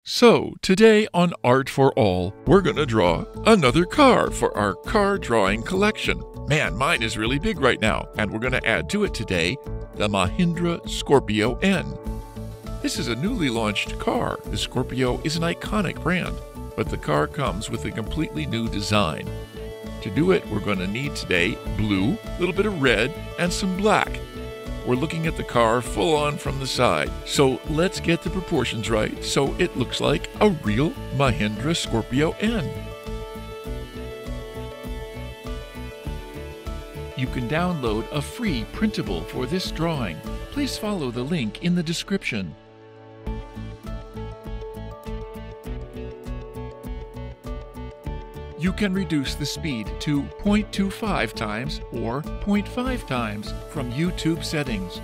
So, today on Art for All, we're going to draw another car for our car drawing collection. Man, mine is really big right now, and we're going to add to it today the Mahindra Scorpio N. This is a newly launched car. The Scorpio is an iconic brand, but the car comes with a completely new design. To do it, we're going to need today blue, a little bit of red, and some black. We're looking at the car full on from the side, so let's get the proportions right so it looks like a real Mahindra Scorpio N. You can download a free printable for this drawing. Please follow the link in the description. You can reduce the speed to 0.25 times or 0.5 times from YouTube settings.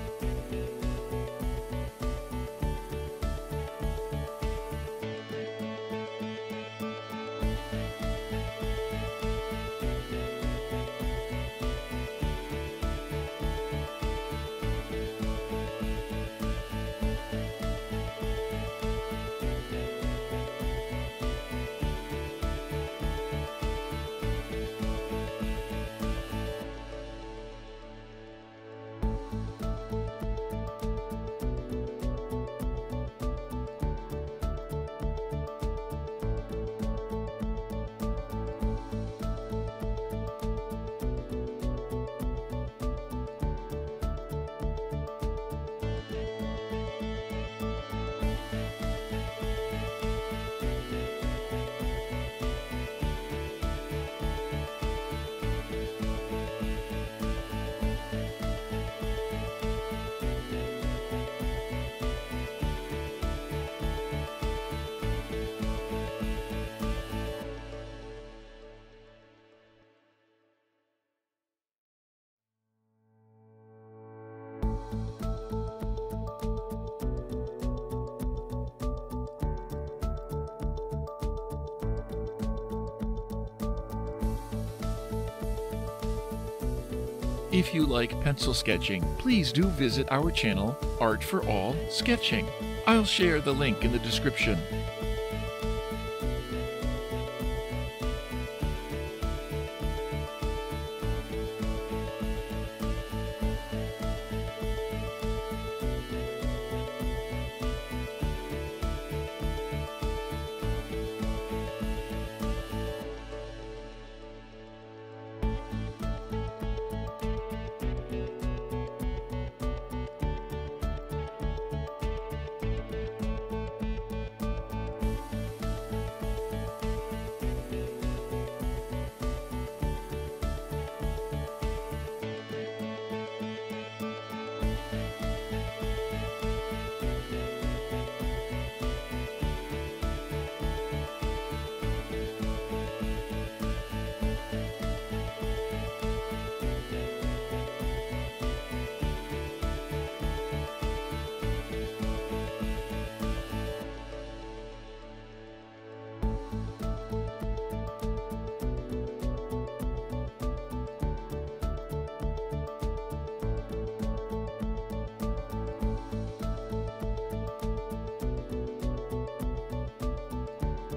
If you like pencil sketching, please do visit our channel, Art for All Sketching. I'll share the link in the description.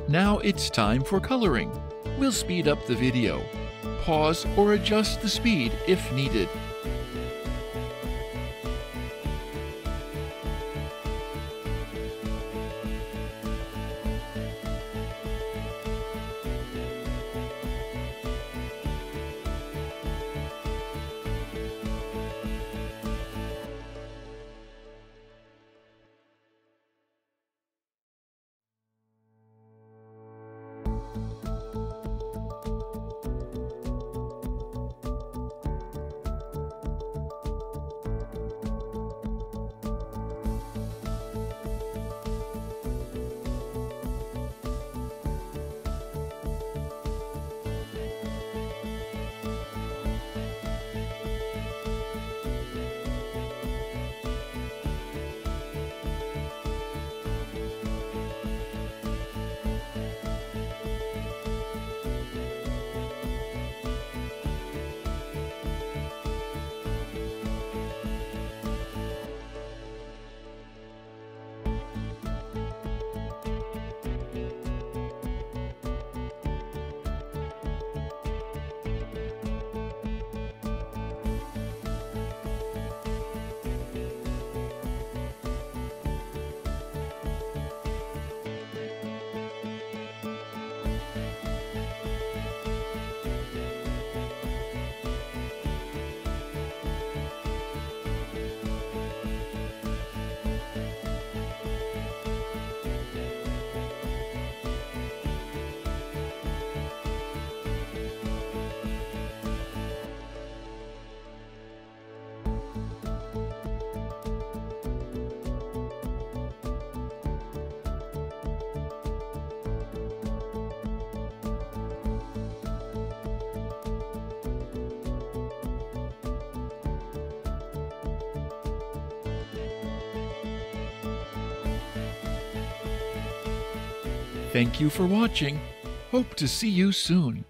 Now it's time for coloring. We'll speed up the video. Pause or adjust the speed if needed. Thank you for watching. Hope to see you soon.